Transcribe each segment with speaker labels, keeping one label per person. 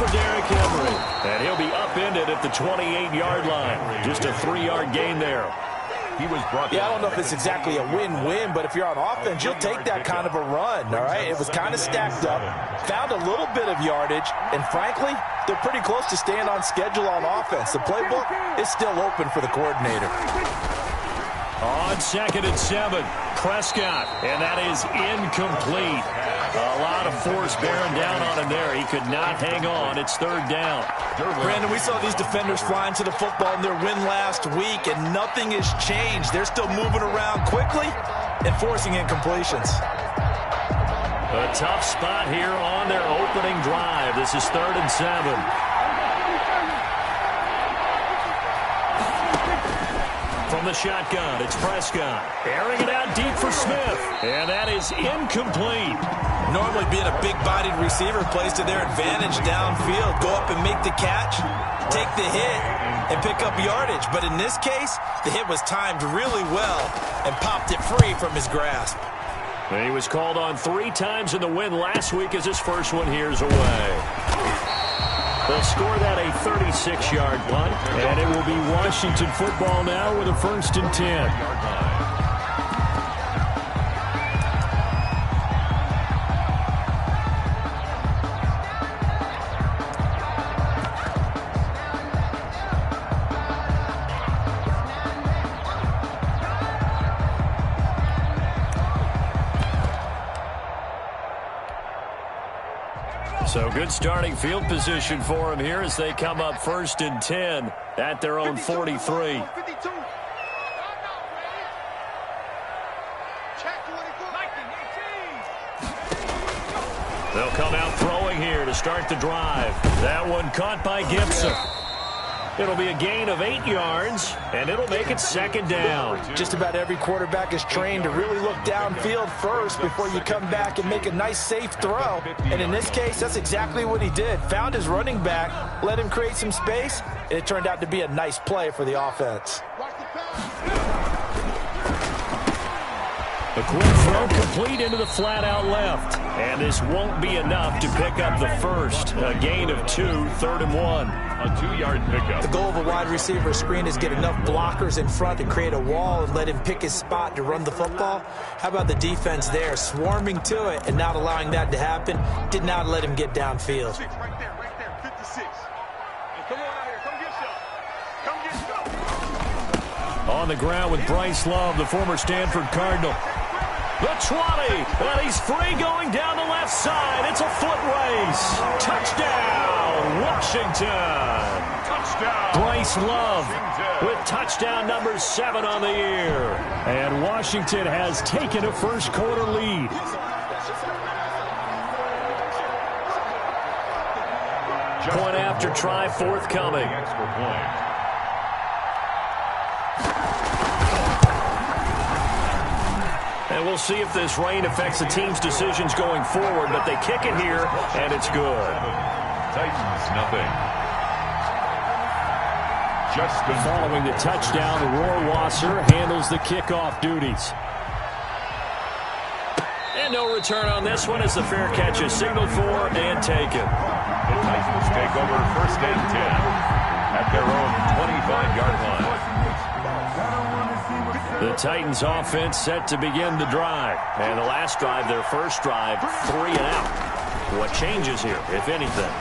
Speaker 1: for Derrick Henry. And he'll be upended at the 28-yard line. Just a 3-yard gain there.
Speaker 2: He was brought down.
Speaker 3: Yeah, I don't know if it's exactly a win-win, but if you're on offense, you'll take that kind of a run, all right? It was kind of stacked up, found a little bit of yardage, and frankly, they're pretty close to staying on schedule on offense. The playbook is still open for the coordinator.
Speaker 1: On 2nd and 7, Prescott, and that is incomplete. A lot of force bearing down on him there. He could not hang on. It's 3rd down.
Speaker 3: Brandon, we saw these defenders flying to the football in their win last week, and nothing has changed. They're still moving around quickly and forcing incompletions.
Speaker 1: A tough spot here on their opening drive. This is 3rd and 7. From the shotgun, it's Prescott. Airing it out deep for Smith. And that is incomplete.
Speaker 3: Normally being a big-bodied receiver plays to their advantage downfield. Go up and make the catch, take the hit, and pick up yardage. But in this case, the hit was timed really well and popped it free from his grasp.
Speaker 1: He was called on 3 times in the win last week as his first one here's away. They'll score that a 36-yard punt, and it will be Washington football now with a 1st and 10. So good starting field position for him here as they come up 1st and 10 at their own 43. They'll come out throwing here to start the drive. That one caught by Gibson. It'll be a gain of 8 yards, and it'll make it 2nd down.
Speaker 3: Just about every quarterback is trained to really look downfield first before you come back and make a nice, safe throw. And in this case, that's exactly what he did. Found his running back, let him create some space, and it turned out to be a nice play for the offense.
Speaker 1: A quick throw complete into the flat out left. And this won't be enough to pick up the first. A gain of 2, 3rd and 1.
Speaker 2: A 2-yard pickup.
Speaker 3: The goal of a wide receiver screen is get enough blockers in front to create a wall and let him pick his spot to run the football. How about the defense there, swarming to it and not allowing that to happen? Did not let him get downfield.
Speaker 2: Right there, 56. Come on out here, come get some.
Speaker 1: On the ground with Bryce Love, the former Stanford Cardinal. The 20, and he's free going down the left side. It's a foot race. Touchdown, Washington.
Speaker 2: Touchdown.
Speaker 1: Bryce Love with touchdown number 7 on the year. And Washington has taken a first-quarter lead. Point after try forthcoming.
Speaker 2: Extra point.
Speaker 1: And we'll see if this rain affects the team's decisions going forward, but they kick it here, and it's good.
Speaker 2: Titans, nothing.
Speaker 1: Following the touchdown, Rohrwasser handles the kickoff duties. And no return on this one as the fair catch is signaled for and taken.
Speaker 2: The Titans take over 1st and 10 at their own 25-yard line.
Speaker 1: The Titans offense set to begin the drive. And the last drive, their first drive, 3 and out. What changes here, if anything?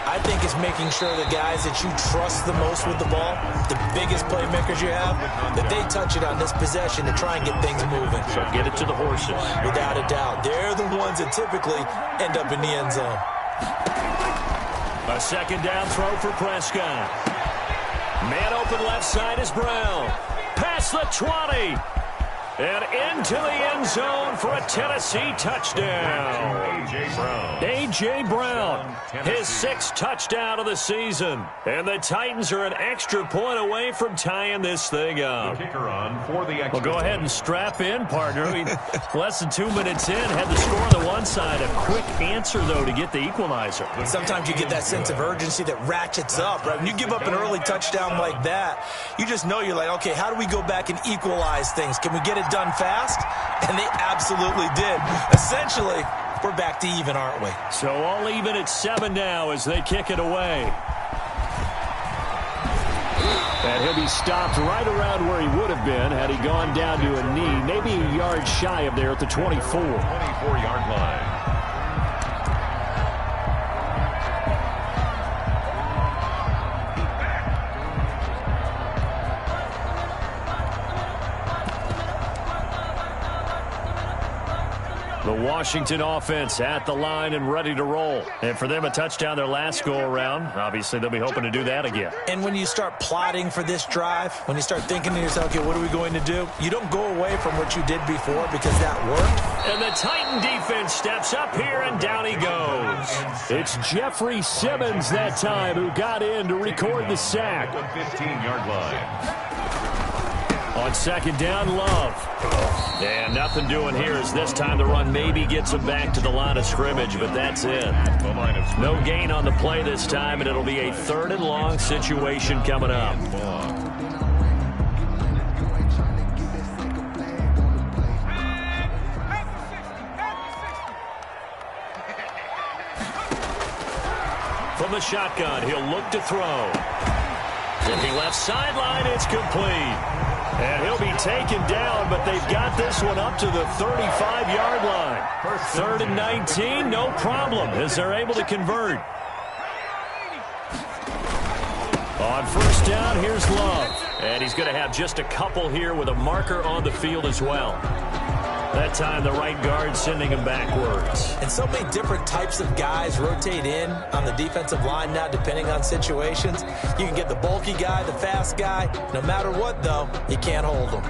Speaker 3: I think it's making sure the guys that you trust the most with the ball, the biggest playmakers you have, that they touch it on this possession to try and get things moving.
Speaker 1: So get it to the horses.
Speaker 3: Without a doubt. They're the ones that typically end up in the end zone.
Speaker 1: A 2nd down throw for Prescott. Man open left side is Brown. Past the 20. And into the end zone for a Tennessee touchdown. A.J. Brown, his 6th touchdown of the season. And the Titans are an extra point away from tying this thing up.
Speaker 2: The kicker on for the extra.
Speaker 1: Well, go ahead and strap in, partner. I mean, less than 2 minutes in, had the score on the one side. A quick answer, though, to get the equalizer.
Speaker 3: Sometimes you get that sense of urgency that ratchets up, right? When you give up an early touchdown like that, you just know you're like, okay, how do we go back and equalize things? Can we get it done fast, and they absolutely did. Essentially, we're back to even, aren't we?
Speaker 1: So all even at 7 now as they kick it away. And he'll be stopped right around where he would have been had he gone down to a knee, maybe a yard shy of there at the 24.
Speaker 4: 24-yard line.
Speaker 1: The Washington offense at the line and ready to roll. And for them, a touchdown their last go-around. Obviously, they'll be hoping to do that again.
Speaker 3: And when you start plotting for this drive, when you start thinking to yourself, okay, what are we going to do? You don't go away from what you did before because that worked.
Speaker 1: And the Titan defense steps up here, and down he goes. It's Jeffrey Simmons that time who got in to record the sack.
Speaker 4: 15-yard line.
Speaker 1: On second down, Love. And nothing doing here as this time the run maybe gets him back to the line of scrimmage, but that's it. No gain on the play this time, and it'll be a 3rd and long situation coming up. From the shotgun, he'll look to throw. Looking left sideline, it's complete. And he'll be taken down, but they've got this one up to the 35-yard line. 3rd and 19, no problem, as they're able to convert. On first down, here's Love. And he's going to have just a couple here with a marker on the field as well. That time, the right guard sending him backwards.
Speaker 3: And so many different types of guys rotate in on the defensive line now, depending on situations. You can get the bulky guy, the fast guy. No matter what, though, you can't hold them.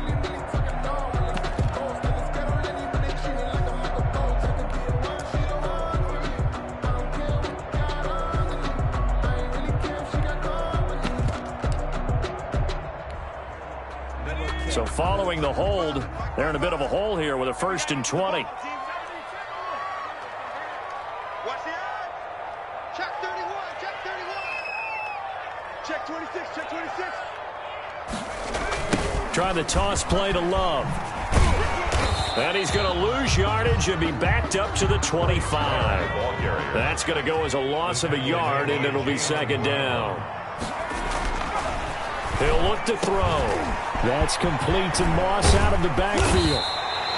Speaker 1: So following the hold, they're in a bit of a hole here with a 1st and 20.
Speaker 2: Watch the eye. Check 31, check 31. Check 26, check 26.
Speaker 1: Trying the toss play to Love. And he's going to lose yardage and be backed up to the 25. That's going to go as a loss of a yard, and it'll be 2nd down. He'll look to throw. That's complete to Moss out of the backfield.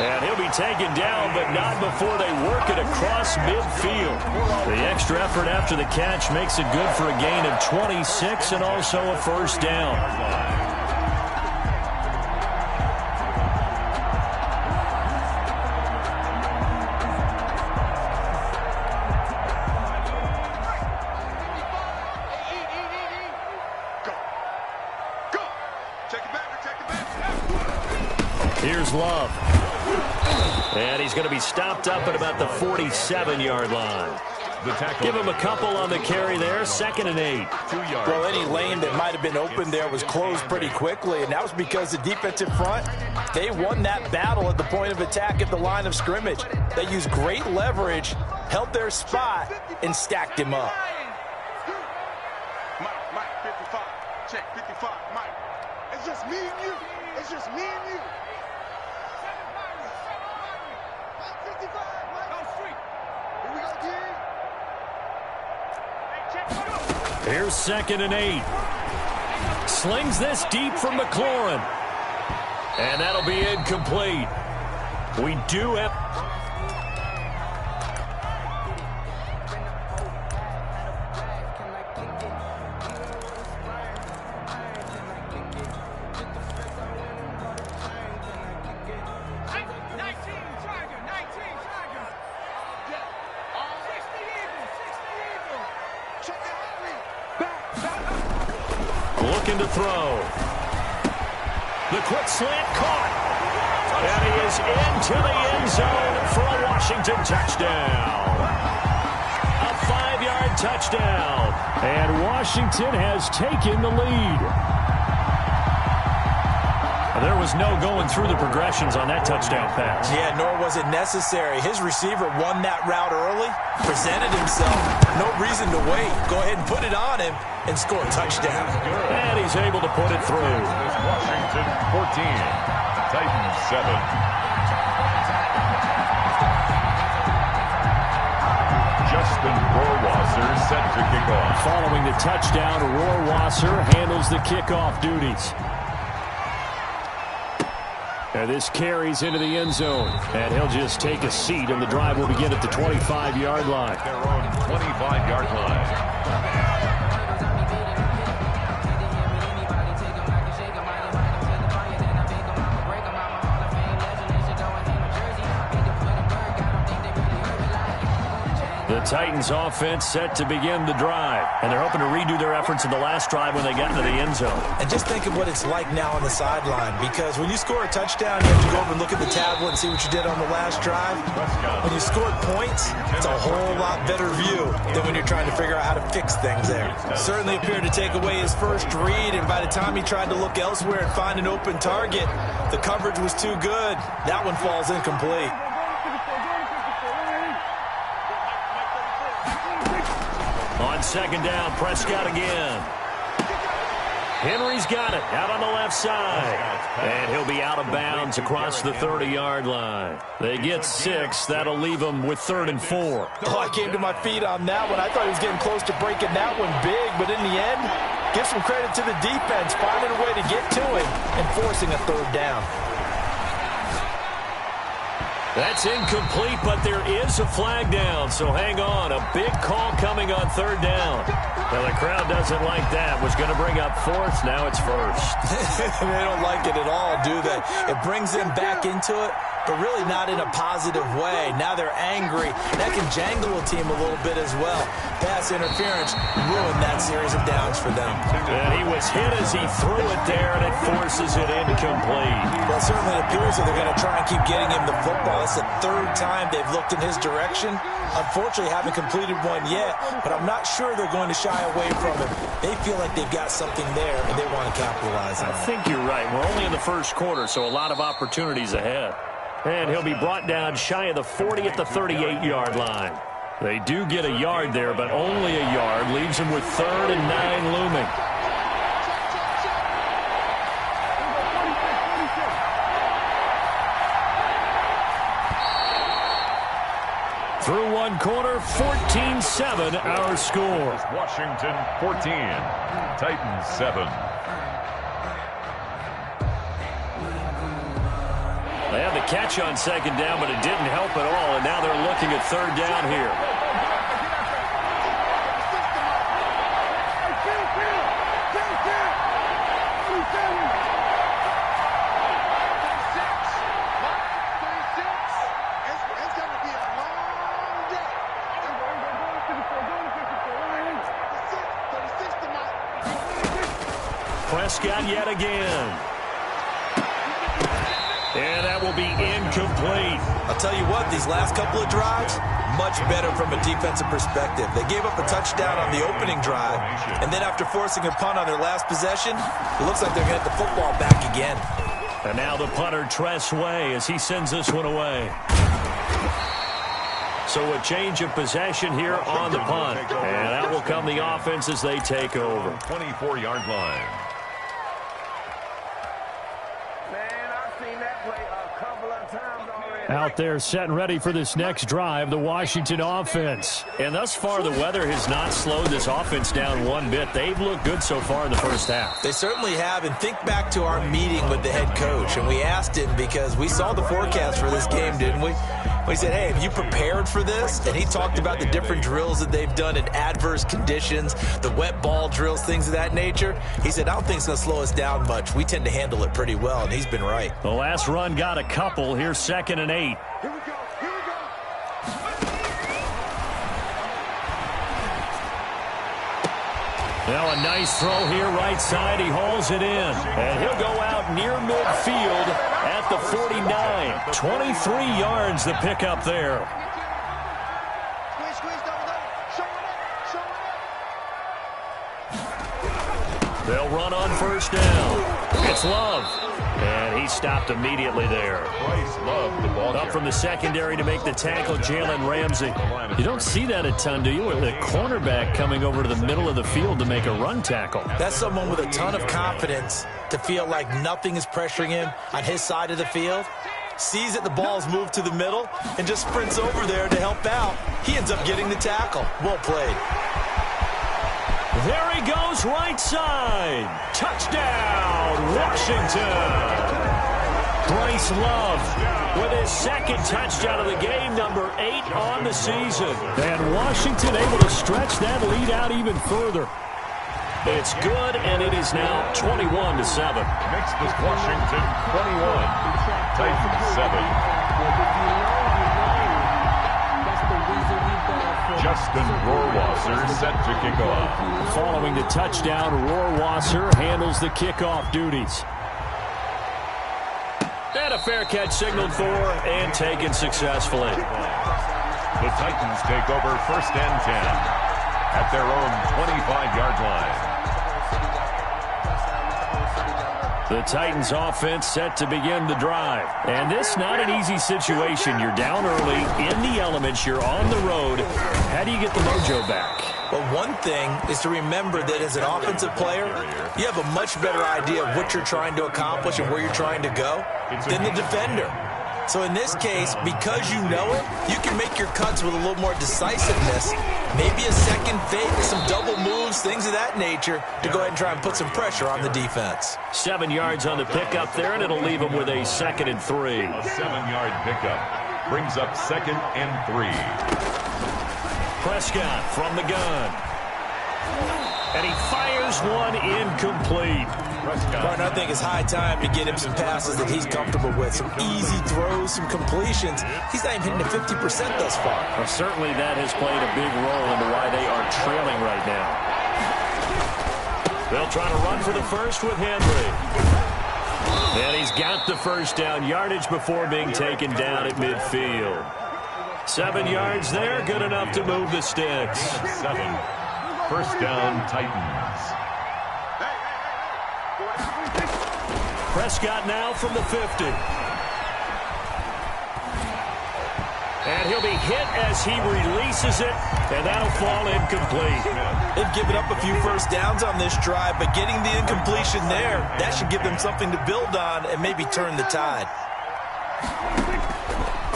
Speaker 1: And he'll be taken down, but not before they work it across midfield. The extra effort after the catch makes it good for a gain of 26 and also a 1st down. Here's Love. And he's going to be stopped up at about the 47-yard line. Give him a couple on the carry there. 2nd and 8.
Speaker 4: 2 yards.
Speaker 3: Well, any lane that might have been open there was closed pretty quickly, and that was because the defensive front, they won that battle at the point of attack at the line of scrimmage. They used great leverage, held their spot, and stacked him up.
Speaker 2: Mike, 55. Check 55, Mike. It's just me and you. It's just me and you. 55, Mike. Go street. Here we go, D.
Speaker 1: Here's 2nd and 8. Slings this deep from McLaurin. And that'll be incomplete. We do have... Looking to throw. The quick slant caught. And he is into the end zone for a Washington touchdown. A 5-yard touchdown. And Washington has taken the lead. There was no going through the progressions on that touchdown pass.
Speaker 3: Yeah, nor was it necessary. His receiver won that route early, presented himself. No reason to wait. Go ahead and put it on him and score a touchdown.
Speaker 1: And he's able to put it through.
Speaker 4: Washington 14. Titans 7. Justin Rohrwasser set to kick off.
Speaker 1: Following the touchdown, Rohrwasser handles the kickoff duties. And this carries into the end zone. And he'll just take a seat, and the drive will begin at the 25-yard line.
Speaker 4: Their own 25-yard line.
Speaker 1: The Titans offense set to begin the drive. And they're hoping to redo their efforts in the last drive when they got into the end zone.
Speaker 3: And just think of what it's like now on the sideline, because when you score a touchdown, you have to go over and look at the tablet and see what you did on the last drive. When you scored points, it's a whole lot better view than when you're trying to figure out how to fix things there. Certainly appeared to take away his first read, and by the time he tried to look elsewhere and find an open target, the coverage was too good. That one falls incomplete.
Speaker 1: On second down, Prescott again. Henry's got it out on the left side. And he'll be out of bounds across the 30-yard line. They get 6. That'll leave them with 3rd and 4.
Speaker 3: Oh, I came to my feet on that one. I thought he was getting close to breaking that one big, but in the end, give some credit to the defense, finding a way to get to him and forcing a 3rd down.
Speaker 1: That's incomplete, but there is a flag down, so hang on. A big call coming on 3rd down. Well, the crowd doesn't like that. Was going to bring up 4th, now it's 1st.
Speaker 3: They don't like it at all, do they? It brings them back into it, but really not in a positive way. Now they're angry. That can jangle a team a little bit as well. Pass interference ruined that series of downs for them.
Speaker 1: And he was hit as he threw it there, and it forces it incomplete.
Speaker 3: Well, it certainly appears that they're going to try and keep getting him the football. It's the 3rd time they've looked in his direction. Unfortunately, haven't completed one yet, but I'm not sure they're going to shy away from him. They feel like they've got something there, and they want to capitalize on it.
Speaker 1: I think you're right. We're only in the first quarter, so a lot of opportunities ahead. And he'll be brought down shy of the 40 at the 38-yard line. They do get a yard there, but only a yard. Leaves them with 3rd and 9 looming. Through one quarter, 14-7 our score.
Speaker 4: Washington 14, Titans 7.
Speaker 1: They had the catch on second down, but it didn't help at all, and now they're looking at 3rd down here. Prescott yet again. And that will be incomplete.
Speaker 3: I'll tell you what, these last couple of drives, much better from a defensive perspective. They gave up a touchdown on the opening drive, and then after forcing a punt on their last possession, it looks like they're going to get the football back again.
Speaker 1: And now the punter, Tress Way, as he sends this one away. So a change of possession here on the punt. And that will come the offense as they take over.
Speaker 4: 24-yard line.
Speaker 1: Out there set and ready for this next drive, the Washington offense. And thus far, the weather has not slowed this offense down one bit. They've looked good so far in the first half.
Speaker 3: They certainly have. And think back to our meeting with the head coach. And we asked him, because we saw the forecast for this game, didn't we? We said, hey, have you prepared for this? And he talked about the different drills that they've done in adverse conditions, the wet ball drills, things of that nature. He said, I don't think it's going to slow us down much. We tend to handle it pretty well, and he's been right.
Speaker 1: The last run got a couple. Here's 2nd and 8.
Speaker 2: Here we go. Here we go.
Speaker 1: Now a nice throw here, right side. He hauls it in. And he'll go out near midfield at the 49. 23 yards the pickup there.
Speaker 2: Squeeze, double, show it up.
Speaker 1: They'll run on first down. It's Love. And he stopped immediately there.
Speaker 4: Bryce Love, the ball
Speaker 1: Up from the secondary to make the tackle, Jalen Ramsey. You don't see that a ton, do you? With a cornerback coming over to the middle of the field to make a run tackle.
Speaker 3: That's someone with a ton of confidence to feel like nothing is pressuring him on his side of the field. Sees that the ball's moved to the middle and just sprints over there to help out. He ends up getting the tackle. Well played.
Speaker 1: There he goes, right side. Touchdown, Washington. Bryce Love with his second touchdown of the game, number 8 on the season. And Washington able to stretch that lead out even further. It's good, and it is now 21-7.
Speaker 4: Makes this Washington 21. Titans 7. Justin Rohrwasser set to kick off.
Speaker 1: Following the touchdown, Rohrwasser handles the kickoff duties. And a fair catch signaled for and taken successfully.
Speaker 4: The Titans take over first and 10 at their own 25-yard line.
Speaker 1: The Titans offense set to begin the drive. And this not an easy situation. You're down early, in the elements, you're on the road. How do you get the mojo back?
Speaker 3: Well, one thing is to remember that as an offensive player, you have a much better idea of what you're trying to accomplish and where you're trying to go than the defender. So in this case, because you know it, you can make your cuts with a little more decisiveness, maybe a second fake, some double moves, things of that nature, to go ahead and try and put some pressure on the defense.
Speaker 1: 7 yards on the pickup there, and it'll leave them with a 2nd and 3.
Speaker 4: A 7-yard pickup brings up 2nd and 3.
Speaker 1: Prescott from the gun. And he fires one incomplete.
Speaker 3: Partner, I think it's high time to get him some passes that he's comfortable with. Some easy throws, some completions. He's not even hitting the 50% thus far.
Speaker 1: Well, certainly that has played a big role into why they are trailing right now. They'll try to run for the first with Henry. And he's got the first down, yardage before being taken down at midfield. 7 yards there, good enough to move the sticks.
Speaker 4: 7. First down, Titans.
Speaker 1: Prescott now from the 50. And he'll be hit as he releases it, and that'll fall incomplete.
Speaker 3: They've given up a few first downs on this drive, but getting the incompletion there, that should give them something to build on and maybe turn the tide.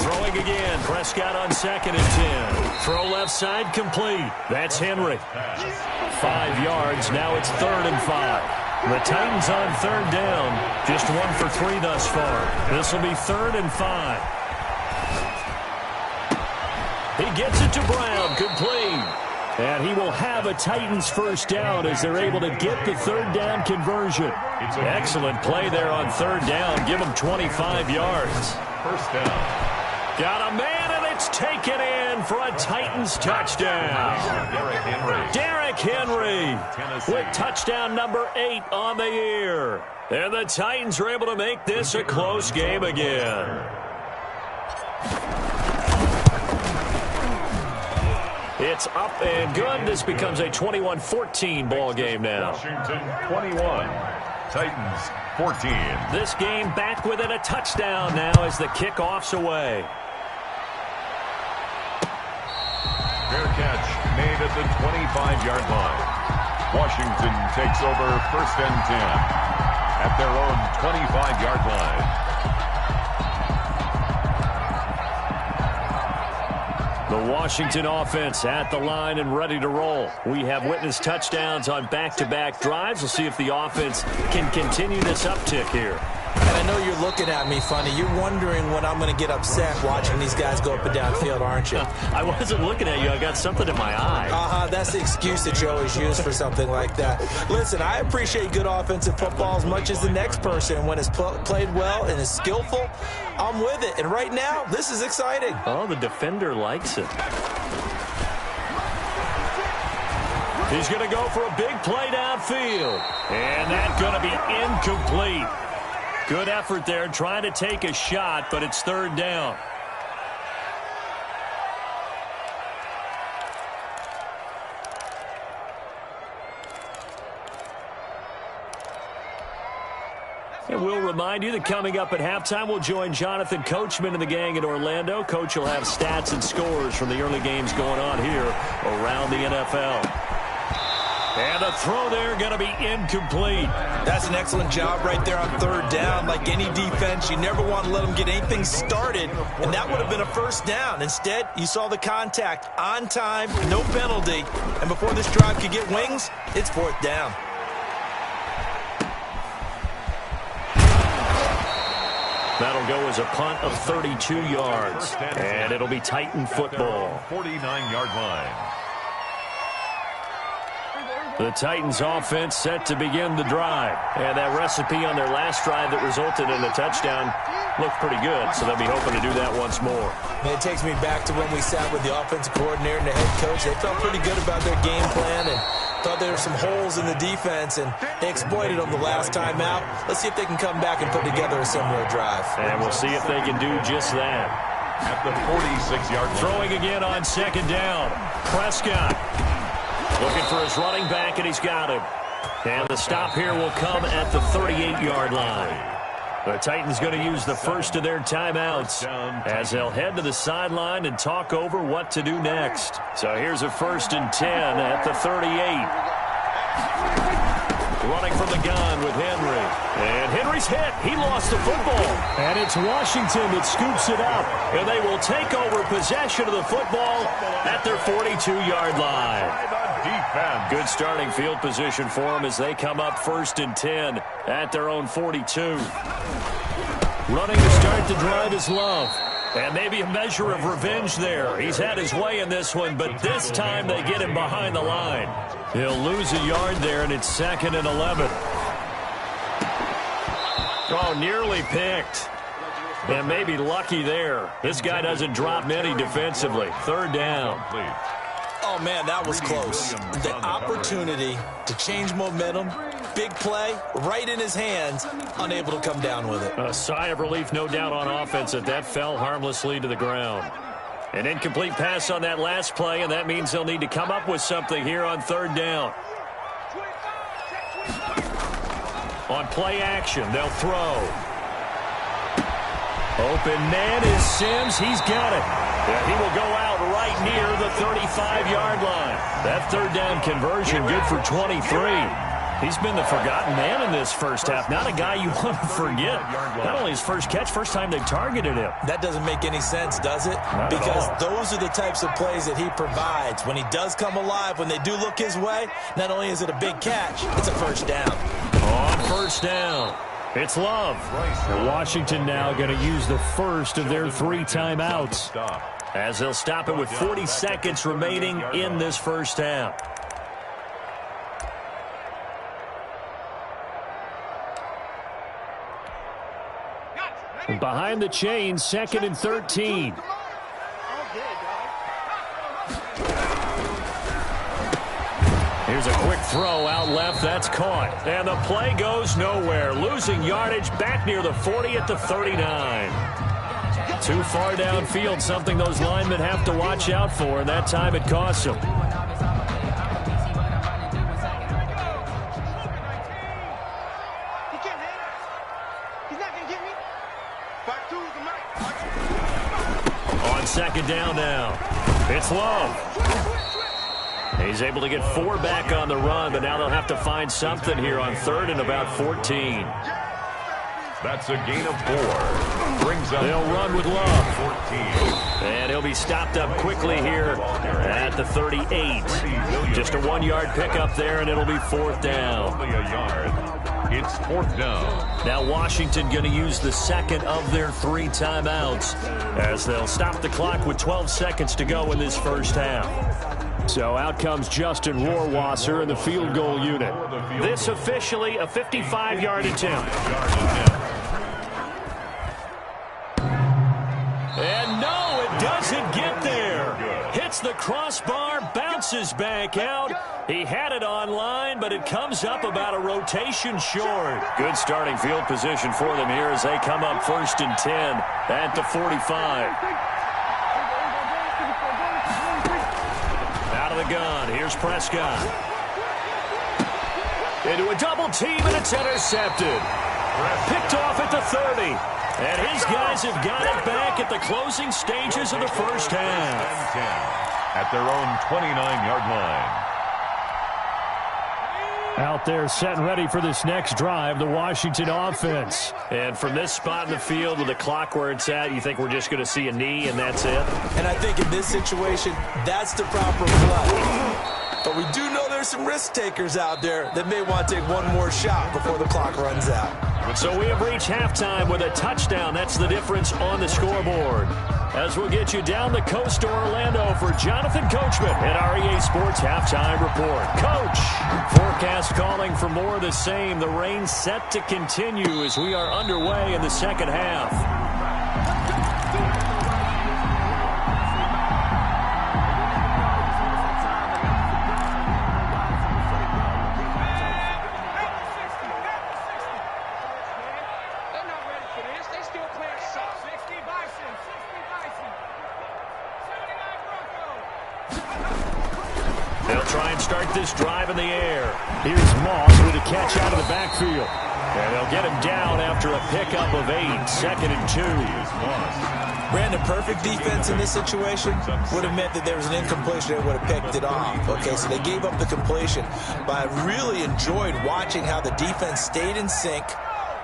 Speaker 1: Throwing again, Prescott on 2nd and 10. Throw left side complete. That's Henry. 5 yards, now it's 3rd and 5. The Titans on 3rd down, just 1 for 3 thus far. This will be 3rd and 5. He gets it to Brown, complete. And he will have a Titans first down as they're able to get the 3rd down conversion. Excellent play there on 3rd down. Give him 25 yards.
Speaker 4: First down.
Speaker 1: Got a man, and it's taken in for a Titans touchdown. Derrick Henry with touchdown number 8 on the year. And the Titans are able to make this a close game again. It's up and good. This becomes a 21-14 ball game now.
Speaker 4: Washington 21, Titans 14.
Speaker 1: This game back within a touchdown now as the kickoff's away.
Speaker 4: Fair catch made at the 25-yard line. Washington takes over first and 10 at their own 25-yard line.
Speaker 1: The Washington offense at the line and ready to roll. We have witnessed touchdowns on back-to-back drives. We'll see if the offense can continue this uptick here.
Speaker 3: And I know you're looking at me funny. You're wondering when I'm going to get upset watching these guys go up and down field, aren't you?
Speaker 1: I wasn't looking at you. I got something in my eye.
Speaker 3: That's the excuse that you always use for something like that. Listen, I appreciate good offensive football as much as the next person. When it's played well and is skillful, I'm with it. And right now, this is exciting.
Speaker 1: Oh, the defender likes it. He's going to go for a big play downfield. And that's going to be incomplete. Good effort there, trying to take a shot, but it's 3rd down. And we'll remind you that coming up at halftime, we'll join Jonathan Coachman and the gang in Orlando. Coach will have stats and scores from the early games going on here around the NFL. And the throw there going to be incomplete.
Speaker 3: That's an excellent job right there on third down. Like any defense, you never want to let them get anything started, and that would have been a first down. Instead, you saw the contact on time, no penalty, and before this drive could get wings, it's fourth down.
Speaker 1: That'll go as a punt of 32 yards, and it'll be Titan football.
Speaker 4: 49-yard line.
Speaker 1: The Titans offense set to begin the drive. And that recipe on their last drive that resulted in a touchdown looked pretty good, so they'll be hoping to do that once more.
Speaker 3: And it takes me back to when we sat with the offensive coordinator and the head coach. They felt pretty good about their game plan and thought there were some holes in the defense, and they exploited them the last time out. Let's see if they can come back and put together a similar drive.
Speaker 1: And we'll see if they can do just that.
Speaker 4: At the 46-yard line.
Speaker 1: Throwing again on second down. Prescott looking for his running back, and he's got him. And the stop here will come at the 38-yard line. The Titans going to use the first of their timeouts as they'll head to the sideline and talk over what to do next. So here's a 1st and 10 at the 38. Running from the gun with Henry. And Henry's hit. He lost the football. And it's Washington that scoops it up. And they will take over possession of the football at their 42-yard line. Good starting field position for them as they come up 1st and 10 at their own 42. Running to start the drive is Love. And maybe a measure of revenge there. He's had his way in this one, but this time they get him behind the line. He'll lose a yard there, and it's 2nd and 11. Oh, nearly picked. And maybe lucky there. This guy doesn't drop many defensively. 3rd down.
Speaker 3: Oh, man, that was close. The opportunity to change momentum, big play, right in his hands, unable to come down with it.
Speaker 1: A sigh of relief, no doubt, on offense that fell harmlessly to the ground. An incomplete pass on that last play, and that means they'll need to come up with something here on 3rd down. On play action, they'll throw. Open man is Sims. He's got it. And he will go out right near the 35-yard line. That 3rd down conversion good for 23. He's been the forgotten man in this first half. Not a guy you want to forget. Not only his first catch, first time they've targeted him.
Speaker 3: That doesn't make any sense, does it?
Speaker 1: Not
Speaker 3: because
Speaker 1: at all.
Speaker 3: Those are the types of plays that he provides. When he does come alive, when they do look his way, not only is it a big catch, it's a first down.
Speaker 1: On 1st down, it's Love. And Washington now going to use the first of their 3 timeouts as they'll stop it with 40 seconds remaining in this first half. Behind the chains, 2nd and 13. Here's a quick throw out left. That's caught. And the play goes nowhere. Losing yardage back near the 40 at the 39. Too far downfield, something those linemen have to watch out for, and that time it costs them. On 2nd down now, it's Love. He's able to get 4 back on the run, but now they'll have to find something here on 3rd and about 14.
Speaker 4: That's a gain of 4. Brings up.
Speaker 1: They'll run with Love. 14. And he'll be stopped up quickly here at the 38. Just a 1-yard pickup there, and it'll be 4th down.
Speaker 4: Only a yard. It's 4th down.
Speaker 1: Now Washington going to use the 2nd of their 3 timeouts as they'll stop the clock with 12 seconds to go in this first half. So out comes Justin Rohrwasser in the field goal unit. This officially a 55-yard attempt. And no, it doesn't get there. Hits the crossbar, bounces back out. He had it on line, but it comes up about a rotation short. Good starting field position for them here as they come up 1st and 10 at the 45. Out of the gun, here's Prescott. Into a double team, and it's intercepted. Picked off at the 30. And his guys have got it back at the closing stages of the first half.
Speaker 4: At their own 29-yard line.
Speaker 1: Out there set and ready for this next drive, the Washington offense. And from this spot in the field with the clock where it's at, you think we're just going to see a knee and that's it?
Speaker 3: And I think in this situation, that's the proper play. But we do know there's some risk takers out there that may want to take one more shot before the clock runs out.
Speaker 1: So we have reached halftime with a touchdown. That's the difference on the scoreboard. As we'll get you down the coast to Orlando for Jonathan Coachman at our EA Sports Halftime Report. Coach, forecast calling for more of the same. The rain set to continue as we are underway in the second half. Start this drive in the air. Here's Moss with a catch out of the backfield. And they'll get him down after a pickup of 8. 2nd and 2.
Speaker 3: Brandon, perfect defense in this situation would have meant that there was an incompletion and would have picked it off. Okay, so they gave up the completion. But I really enjoyed watching how the defense stayed in sync,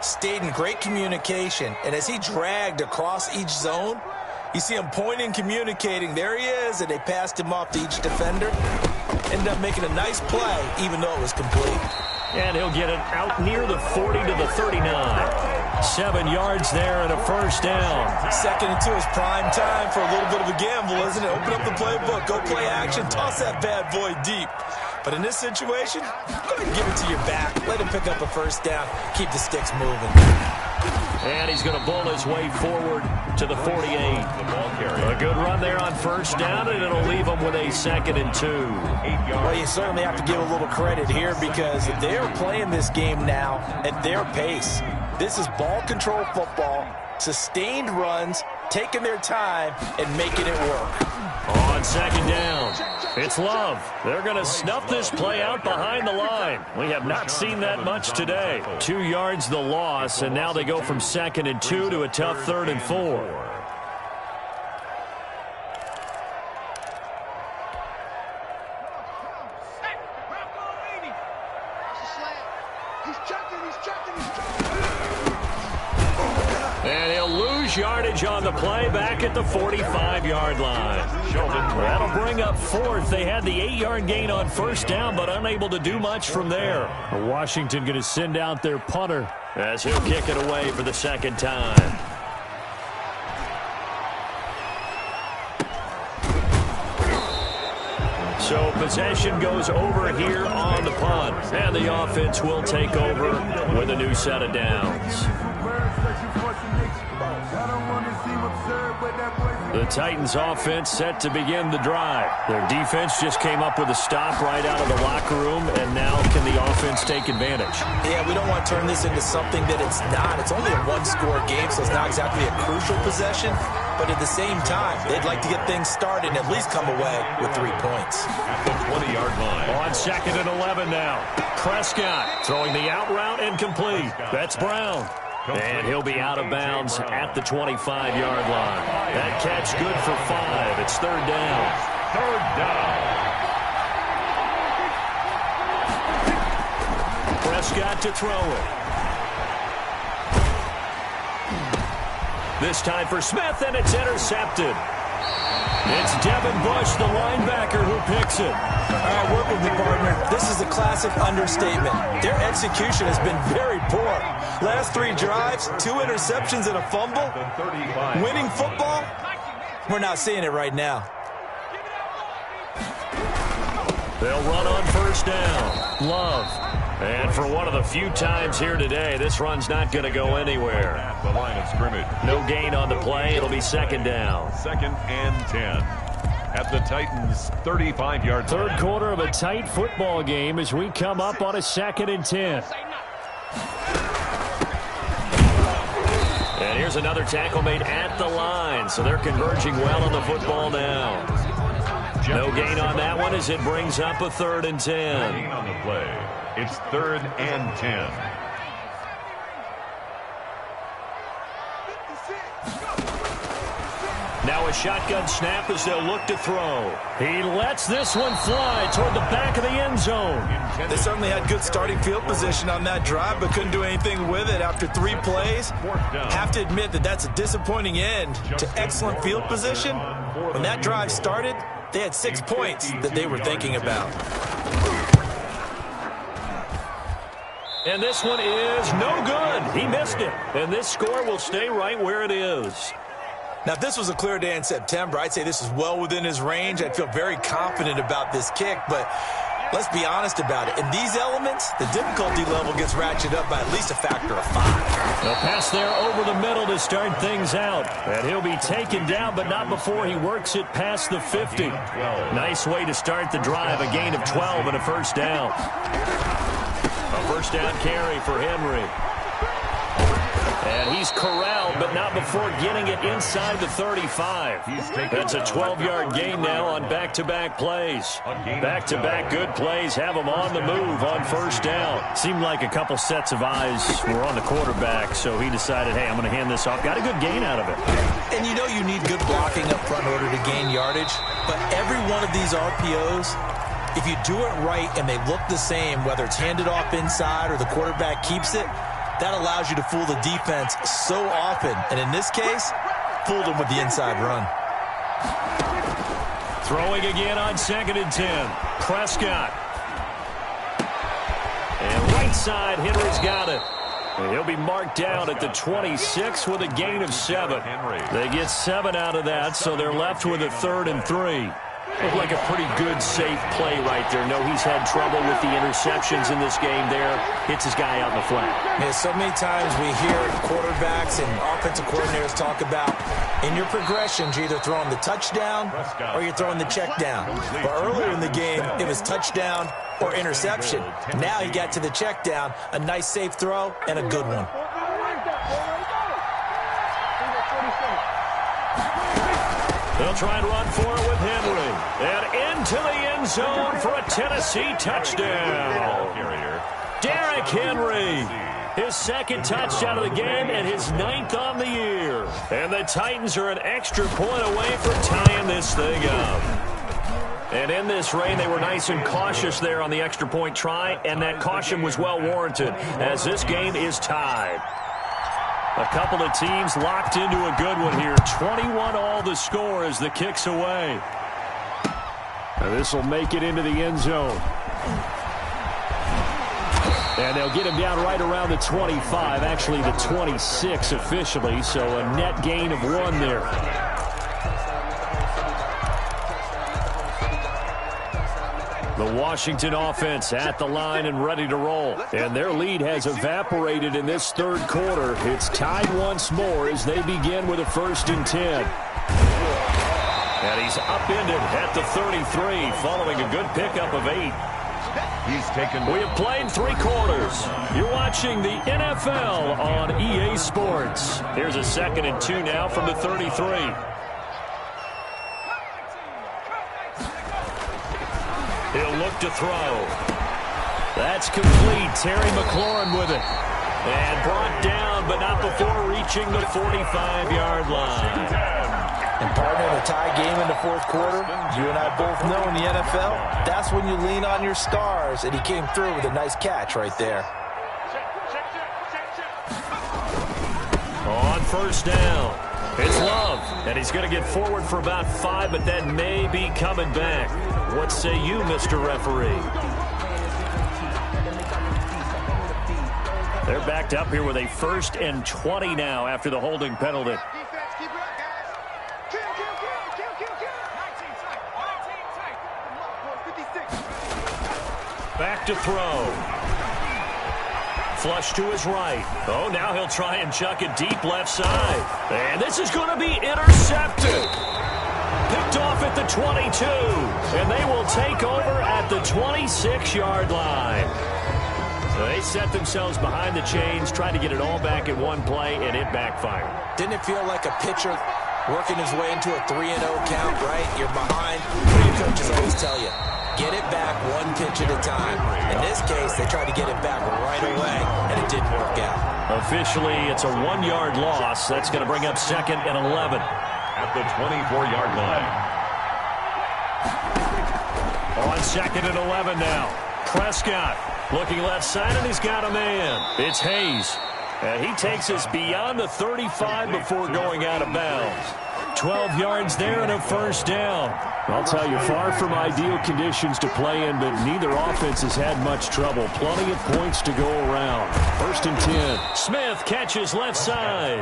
Speaker 3: stayed in great communication. And as he dragged across each zone, you see him pointing, communicating. There he is, and they passed him off to each defender. Ended up making a nice play, even though it was complete.
Speaker 1: And he'll get it out near the 40 to the 39. 7 yards there and a first down.
Speaker 3: 2nd and 2 is prime time for a little bit of a gamble, isn't it? Open up the playbook, go play action, toss that bad boy deep. But in this situation, go ahead and give it to your back. Let him pick up a first down. Keep the sticks moving.
Speaker 1: And he's going to bull his way forward to the 48. A good run there on first down, and it'll leave him with a 2nd and 2.
Speaker 3: Well, you certainly have to give a little credit here because they are playing this game now at their pace. This is ball control football, sustained runs, taking their time, and making it work.
Speaker 1: On 2nd down, it's Love. They're going to snuff this play out behind the line. We have not seen that much today. 2 yards the loss, and now they go from 2nd and 2 to a tough 3rd and 4. And he'll lose yardage on the play back at the 45-yard line. That'll bring up 4th. They had the 8-yard gain on first down, but unable to do much from there. Washington going to send out their punter as he'll kick it away for the 2nd time. So possession goes over here on the punt, and the offense will take over with a new set of downs. The Titans offense set to begin the drive. Their defense just came up with a stop right out of the locker room, and now can the offense take advantage?
Speaker 3: Yeah, we don't want to turn this into something that it's not. It's only a one-score game, so it's not exactly a crucial possession. But at the same time, they'd like to get things started and at least come away with 3 points.
Speaker 4: At the 20-yard line.
Speaker 1: On 2nd and 11 now. Prescott throwing the out route incomplete. That's Brown. And he'll be out of bounds at the 25-yard line. That catch good for 5. It's 3rd down.
Speaker 4: 3rd down.
Speaker 1: Prescott to throw it. This time for Smith, and it's intercepted. It's Devin Bush, the linebacker, who picks it.
Speaker 3: All right, work with me, partner. This is a classic understatement. Their execution has been very poor. Last 3 drives, 2 interceptions and a fumble. Winning football, we're not seeing it right now.
Speaker 1: They'll run on first down. Love. And for one of the few times here today, this run's not going to go anywhere.
Speaker 4: At the line of scrimmage.
Speaker 1: No gain on the play. It'll be 2nd down.
Speaker 4: 2nd and 10. At the Titans' 35-yard line.
Speaker 1: 3rd quarter of a tight football game as we come up on a 2nd and 10. And here's another tackle made at the line, so they're converging well on the football now. No gain on that one as it brings up a 3rd and 10.
Speaker 4: Gain on the play. It's 3rd and 10.
Speaker 1: a shotgun snap as they'll look to throw. He lets this one fly toward the back of the end zone.
Speaker 3: They certainly had good starting field position on that drive, but couldn't do anything with it after 3 plays. Have to admit that that's a disappointing end to excellent field position. When that drive started, they had 6 points that they were thinking about.
Speaker 1: And this one is no good. He missed it. And this score will stay right where it is.
Speaker 3: Now, if this was a clear day in September, I'd say this is well within his range. I'd feel very confident about this kick, but let's be honest about it. In these elements, the difficulty level gets ratcheted up by at least a factor of 5.
Speaker 1: A pass there over the middle to start things out. And he'll be taken down, but not before he works it past the 50. Nice way to start the drive, a gain of 12 and a first down. A first down carry for Henry. And he's corralled, but not before getting it inside the 35. That's a 12-yard gain now on back-to-back plays. Back-to-back good plays have him on the move on first down. Seemed like a couple sets of eyes were on the quarterback, so he decided, hey, I'm going to hand this off. Got a good gain out of it.
Speaker 3: And you know you need good blocking up front in order to gain yardage, but every one of these RPOs, if you do it right and they look the same, whether it's handed off inside or the quarterback keeps it, that allows you to fool the defense so often. And in this case, fooled them with the inside run.
Speaker 1: Throwing again on 2nd and 10. Prescott. And right side, Henry's got it. And he'll be marked down at the 26 with a gain of 7. They get 7 out of that, so they're left with a 3rd and 3. Looked like a pretty good, safe play right there. No, he's had trouble with the interceptions in this game there. Hits his guy out in the flat.
Speaker 3: Yeah, so many times we hear quarterbacks and offensive coordinators talk about in your progressions, you're either throwing the touchdown or you're throwing the check down. But earlier in the game, it was touchdown or interception. Now he got to the check down, a nice safe throw, and a good one.
Speaker 1: They'll try and run for it with Henry. And into the end zone for a Tennessee touchdown. Derrick Henry, his 2nd touchdown of the game and his 9th on the year. And the Titans are an extra point away from tying this thing up. And in this rain, they were nice and cautious there on the extra point try, and that caution was well warranted as this game is tied. A couple of teams locked into a good one here. 21 all the score as the kick's away. This will make it into the end zone. And they'll get him down right around the 25, actually the 26 officially, so a net gain of 1 there. The Washington offense at the line and ready to roll. And their lead has evaporated in this 3rd quarter. It's tied once more as they begin with a 1st and 10. And he's upended at the 33 following a good pickup of 8. We have played 3 quarters. You're watching the NFL on EA Sports. Here's a 2nd and 2 now from the 33. He'll look to throw. That's complete. Terry McLaurin with it. And brought down, but not before reaching the 45-yard line.
Speaker 3: And partner, in a tie game in the 4th quarter, you and I both know in the NFL, that's when you lean on your stars, and he came through with a nice catch right there.
Speaker 1: On first down, it's Love, and he's going to get forward for about 5, but that may be coming back. What say you, Mr. Referee? They're backed up here with a 1st and 20 now after the holding penalty. Back to throw. Flush to his right. Oh, now he'll try and chuck it deep left side. And this is going to be intercepted. Picked off at the 22. And they will take over at the 26-yard line. So they set themselves behind the chains, trying to get it all back in one play, and it backfired.
Speaker 3: Didn't it feel like a pitcher working his way into a 3-0 count, right? You're behind. What do your coaches always tell you? Get it back 1 pitch at a time. In this case, they tried to get it back right away, and it didn't work out.
Speaker 1: Officially, it's a 1-yard loss. That's going to bring up 2nd and 11.
Speaker 4: at the 24-yard line.
Speaker 1: On 2nd and 11 now. Prescott looking left side, and he's got a man. It's Hayes. And he takes us beyond the 35 before going out of bounds. 12 yards there and a first down. I'll tell you, far from ideal conditions to play in, but neither offense has had much trouble. Plenty of points to go around. 1st and 10. Smith catches left side.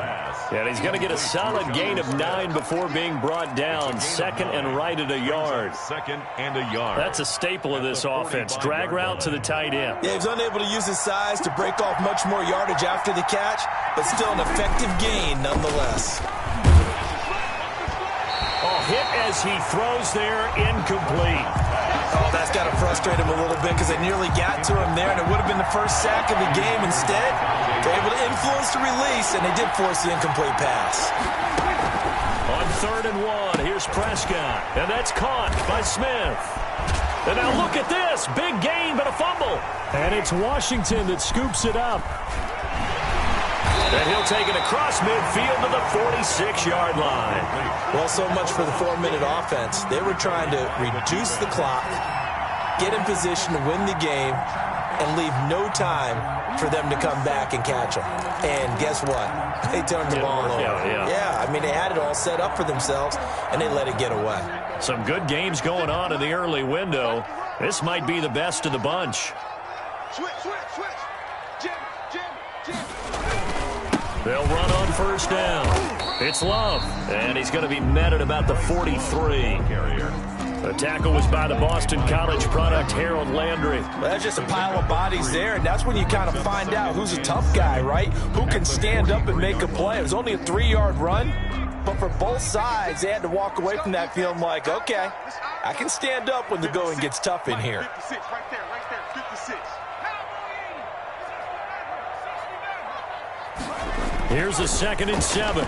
Speaker 1: And he's going to get a solid gain of 9 before being brought down. 2nd and right at a yard.
Speaker 4: 2nd and a yard.
Speaker 1: That's a staple of this offense. Drag route to the tight end.
Speaker 3: Yeah, he was unable to use his size to break off much more yardage after the catch, but still an effective gain nonetheless.
Speaker 1: Hit as he throws there, incomplete.
Speaker 3: Oh, that's got to frustrate him a little bit because they nearly got to him there, and it would have been the first sack of the game. Instead, they're able to influence the release, and they did force the incomplete pass.
Speaker 1: On 3rd and 1, here's Prescott, and that's caught by Smith. And now look at this. Big gain, but a fumble. And it's Washington that scoops it up. And he'll take it across midfield to the 46-yard line.
Speaker 3: Well, so much for the 4-minute offense. They were trying to reduce the clock, get in position to win the game, and leave no time for them to come back and catch them. And guess what? They turned the ball over. Yeah, I mean, they had it all set up for themselves, and they let it get away.
Speaker 1: Some good games going on in the early window. This might be the best of the bunch.
Speaker 2: Switch. Jim.
Speaker 1: They'll run on 1st down. It's Love, and he's going to be met at about the 43. The tackle was by the Boston College product, Harold Landry.
Speaker 3: Well, that's just a pile of bodies there, and that's when you kind of find out who's a tough guy, right? Who can stand up and make a play. It was only a 3-yard run, but for both sides, they had to walk away from that feeling like, okay, I can stand up when the going gets tough in here.
Speaker 2: 56, right there, 56.
Speaker 1: Here's a 2nd and 7.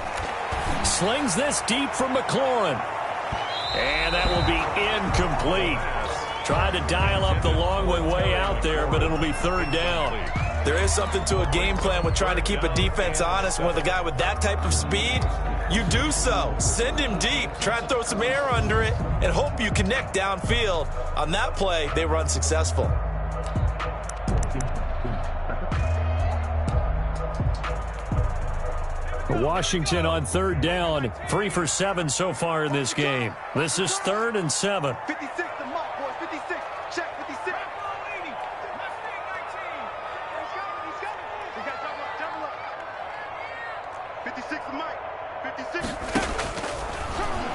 Speaker 1: Slings this deep from McLaurin. And that will be incomplete. Tried to dial up the long way out there, but it'll be 3rd down.
Speaker 3: There is something to a game plan with trying to keep a defense honest. With a guy with that type of speed, you do so. Send him deep. Try and throw some air under it and hope you connect downfield. On that play, they were unsuccessful.
Speaker 1: Washington on 3rd down, 3 for 7 so far in this game. This is 3rd and 7.
Speaker 2: 56, the mark, boys. 56. Check 56. 56, the mic. 56.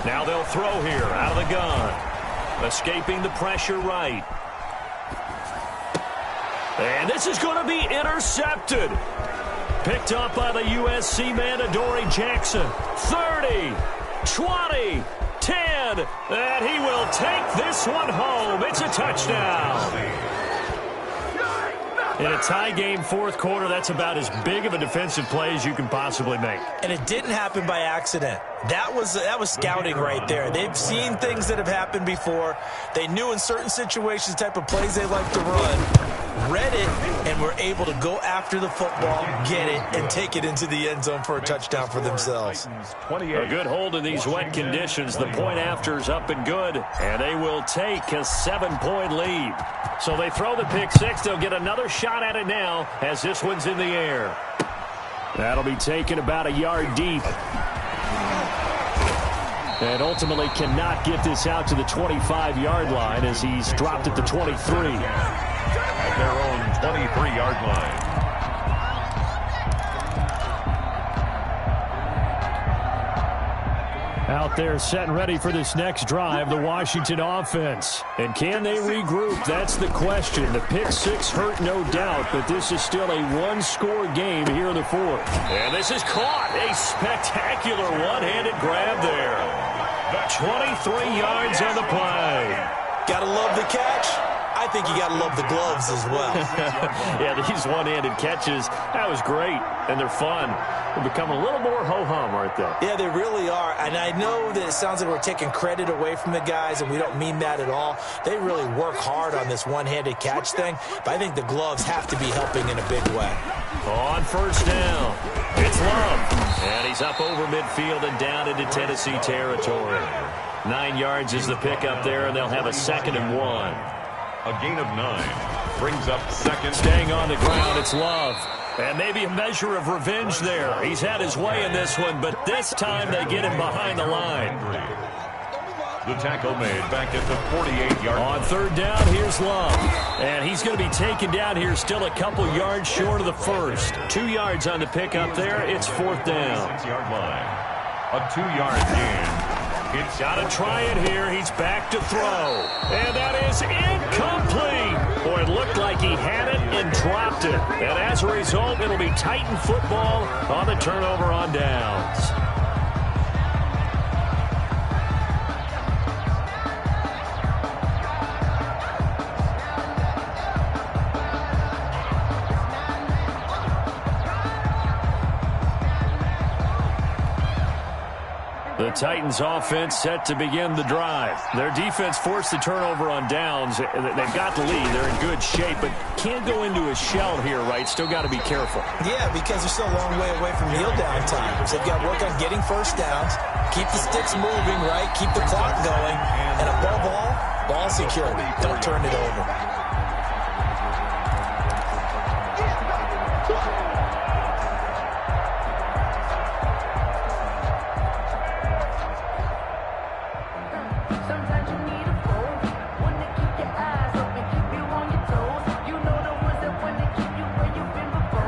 Speaker 1: Now they'll throw here out of the gun. Escaping the pressure right. And this is going to be intercepted. Picked up by the USC man, Adoree Jackson. 30, 20, 10, and he will take this one home. It's a touchdown. In a tie game, 4th quarter, that's about as big of a defensive play as you can possibly make.
Speaker 3: And it didn't happen by accident. That was scouting right there. They've seen things that have happened before. They knew in certain situations the type of plays they like to run. Read it, and were able to go after the football, get it, and take it into the end zone for a touchdown for themselves.
Speaker 1: A good hold in these wet conditions. The point after is up and good, and they will take a 7-point lead. So they throw the pick 6. They'll get another shot at it now as this one's in the air. That'll be taken about a yard deep. And ultimately cannot get this out to the 25-yard line as he's dropped at the 23.
Speaker 4: At their own 23-yard line.
Speaker 1: Out there set and ready for this next drive, the Washington offense. And can they regroup? That's the question. The pick 6 hurt, no doubt, but this is still a one-score game here in the 4th. And this is caught. A spectacular one-handed grab there. 23 yards on the play.
Speaker 3: Gotta love the catch. I think you got to love the gloves as well.
Speaker 1: Yeah, these one-handed catches, that was great, and they're fun. They're becoming a little more ho-hum, aren't they?
Speaker 3: Yeah, they really are, and I know that it sounds like we're taking credit away from the guys, and we don't mean that at all. They really work hard on this one-handed catch thing, but I think the gloves have to be helping in a big way.
Speaker 1: On first down, it's Love. And he's up over midfield and down into Tennessee territory. 9 yards is the pickup there, and they'll have a 2nd and 1.
Speaker 4: A gain of 9 brings up 2nd.
Speaker 1: Staying on the ground, it's Love. And maybe a measure of revenge there. He's had his way in this one, but this time they get him behind the line.
Speaker 4: The tackle made back at the 48-yard line.
Speaker 1: On 3rd down, here's Love. And he's going to be taken down here still a couple yards short of the first. 2 yards on the pickup there. It's 4th down.
Speaker 4: 6-yard line. A 2-yard gain.
Speaker 1: He's got to try it here. He's back to throw. And that is incomplete. Boy, it looked like he had it and dropped it. And as a result, it'll be Titan football on the turnover on downs. The Titans offense set to begin the drive. Their defense forced the turnover on downs. They've got the lead. They're in good shape, but can't go into a shell here, right? Still got to be careful.
Speaker 3: Yeah, because they're still a long way away from kneel down times. They've got to work on getting first downs, keep the sticks moving, right? Keep the clock going, and above all, ball security. Don't turn it over.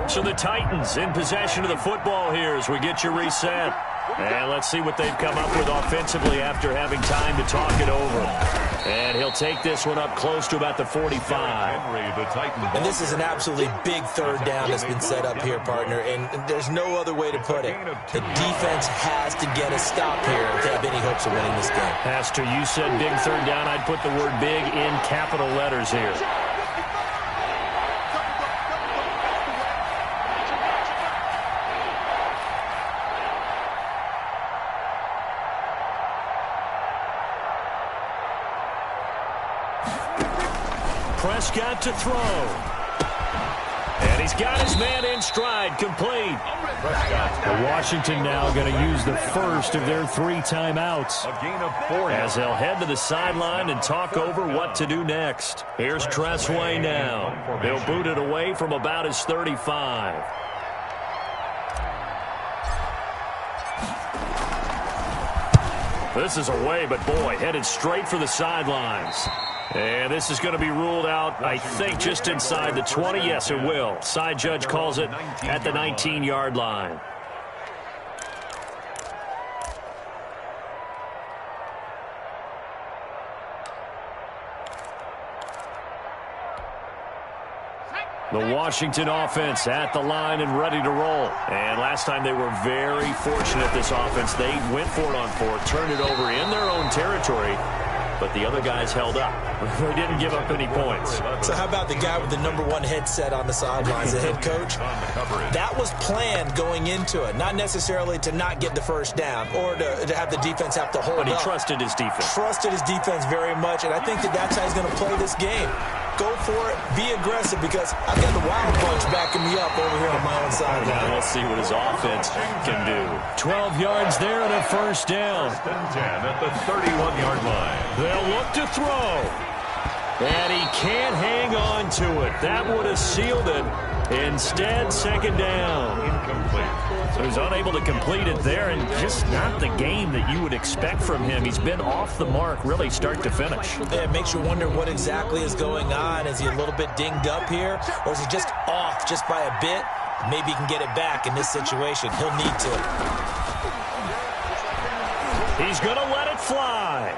Speaker 1: So the Titans in possession of the football here as we get you reset. And let's see what they've come up with offensively after having time to talk it over. And he'll take this one up close to about the 45.
Speaker 3: And this is an absolutely big 3rd down that's been set up here, partner, and there's no other way to put it. The defense has to get a stop here to have any hopes of winning this game.
Speaker 1: Pastor, you said big 3rd down. I'd put the word big in capital letters here. Prescott to throw. And he's got his man in stride, complete. The Washington now going to use the first of their 3 timeouts.
Speaker 4: A gain of 4
Speaker 1: as they'll head to the sideline and talk over what to do next. Here's Tressway now. They'll boot it away from about his 35. This is away, but boy, headed straight for the sidelines. And this is going to be ruled out, I think, just inside the 20. Yes, it will. Side judge calls it at the 19-yard line. The Washington offense at the line and ready to roll. And last time they were very fortunate, this offense. They went for it on 4, turned it over in their own territory, but the other guys held up. They didn't give up any points.
Speaker 3: So how about the guy with the #1 headset on the sidelines, the head coach? That was planned going into it, not necessarily to not get the first down or to have the defense have to hold up.
Speaker 1: But he trusted his defense.
Speaker 3: Trusted his defense very much, and I think that's how he's going to play this game. Go for it, be aggressive, because I've got the Wild Bunch backing me up over here on my own side.
Speaker 1: Now let's see what his offense can do. 12 yards there and a first down.
Speaker 4: 10 at the 31-yard line.
Speaker 1: They'll look to throw. And he can't hang on to it. That would have sealed it. Instead, 2nd down.
Speaker 4: Incomplete.
Speaker 1: So he's unable to complete it there, and just not the game that you would expect from him. He's been off the mark, really, start to finish.
Speaker 3: Yeah, it makes you wonder what exactly is going on. Is he a little bit dinged up here, or is he just off just by a bit? Maybe he can get it back in this situation. He'll need to.
Speaker 1: He's going to let it fly.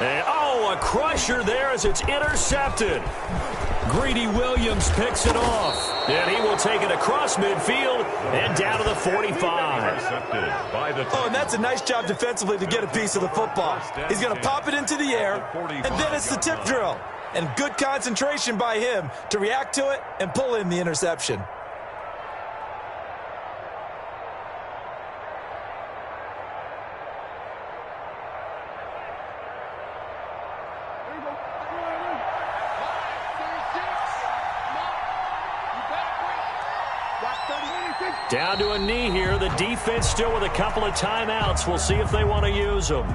Speaker 1: And, oh, a crusher there as it's intercepted. Greedy Williams picks it off. And he will take it across midfield and down to the 45.
Speaker 3: Oh, and that's a nice job defensively to get a piece of the football. He's going to pop it into the air, and then it's the tip drill. And good concentration by him to react to it and pull in the interception.
Speaker 1: Down to a knee here. The defense still with a couple of timeouts. We'll see if they want to use them.